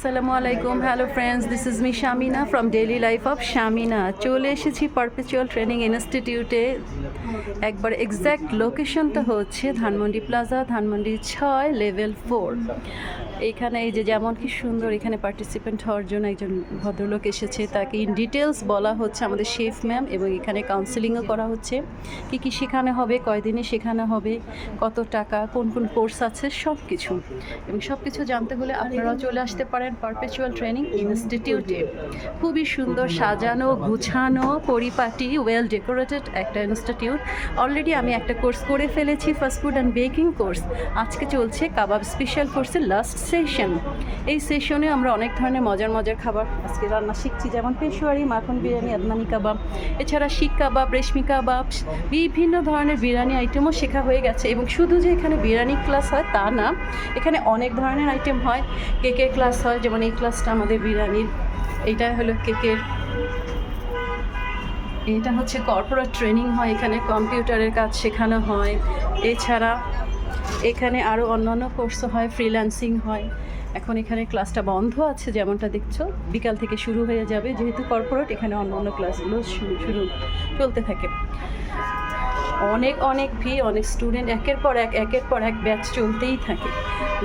আসসালামু আলাইকুম, hello friends, this is me Shamina from daily life of Shamina. চলে এসেছি পারপেচুয়াল ট্রেনিং ইনস্টিটিউটে। একবার এক্স্যাক্ট লোকেশনটা হচ্ছে ধানমন্ডি প্লাজা, ধানমন্ডি 6, লেভেল 4। এইখানে এই যে যেমন কি সুন্দর, এখানে পার্টিসিপেন্ট হওয়ার জন্য একজন ভদ্রলোক এসেছে, তাকে ইন ডিটেলস বলা হচ্ছে আমাদের শেফ ম্যাম, এবং এখানে কাউন্সেলিংও করা হচ্ছে কি কি শেখানো হবে, কয়দিনে শেখানো হবে, কত টাকা, কোন কোন কোর্স আছে, সব কিছু। এবং সব কিছু জানতে হলে আপনারাও চলে আসতে পারেন পারপেচুয়াল ট্রেনিং ইনস্টিটিউটে। খুবই সুন্দর সাজানো, গুছানো, পরিপাটি, ওয়েল ডেকোরেটেড একটা ইনস্টিটিউট। অলরেডি আমি একটা কোর্স করে ফেলেছি, fast food and baking course. আজকে চলছে কাবাব স্পেশাল কোর্সের লাস্ট সেশন। এই সেশনে আমরা অনেক ধরনের মজার মজার খাবার আজকে রান্না শিখছি, যেমন পেশোয়ারি, মাখন বিরিয়ানি, আদনানি কাবাব, এছাড়া শিক কাবাব, রেশমি কাবাব, বিভিন্ন ধরনের বিরিয়ানি আইটেমও শেখা হয়ে গেছে। এবং শুধু যে এখানে বিরিয়ানি ক্লাস হয় তা না, এখানে অনেক ধরনের আইটেম হয়। কেকের ক্লাস হয়, যেমন এই ক্লাসটা আমাদের বিরিয়ানির, এইটা হলো কেকের। এটা হচ্ছে কর্পোরেট ট্রেনিং হয়, এখানে কম্পিউটারের কাজ শেখানো হয়। এছাড়া এখানে আরও অন্যান্য কোর্সও হয়, ফ্রিল্যান্সিং হয়। এখন এখানে ক্লাসটা বন্ধ আছে, যেমনটা দেখছো, বিকাল থেকে শুরু হয়ে যাবে। যেহেতু কর্পোরেট, এখানে অন্য ক্লাসগুলো শুরু চলতে থাকে। অনেক অনেক ভিড়, অনেক স্টুডেন্ট, একের পর এক ব্যাচ চলতেই থাকে।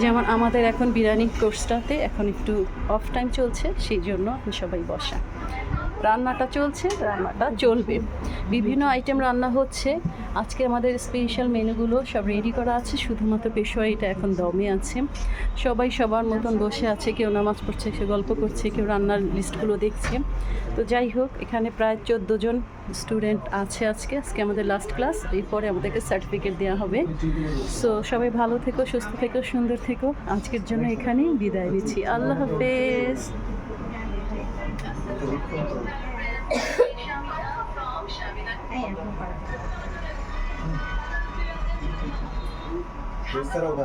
যেমন আমাদের এখন বিরিয়ানি কোর্সটাতে এখন একটু অফ টাইম চলছে, সেই জন্য সবাই বসা। রান্নাটা চলছে, রান্নাটা চলবে, বিভিন্ন আইটেম রান্না হচ্ছে। আজকে আমাদের স্পেশাল মেনুগুলো সব রেডি করা আছে, শুধুমাত্র পেশোয়ারিটা এখন দমে আছে। সবাই সবার মতন বসে আছে, কেউ নামাজ পড়ছে, কেউ গল্প করছে, কেউ রান্নার লিস্টগুলো দেখছে। তো যাই হোক, এখানে প্রায় 14 জন স্টুডেন্ট আছে আজকে আমাদের লাস্ট ক্লাস। এরপরে আমাদেরকে সার্টিফিকেট দেওয়া হবে। সো সবাই ভালো থেকো, সুস্থ থেকো, সুন্দর থেকো। আজকের জন্য এখানেই বিদায় দিচ্ছি। আল্লাহ হাফেজ। Restaurant.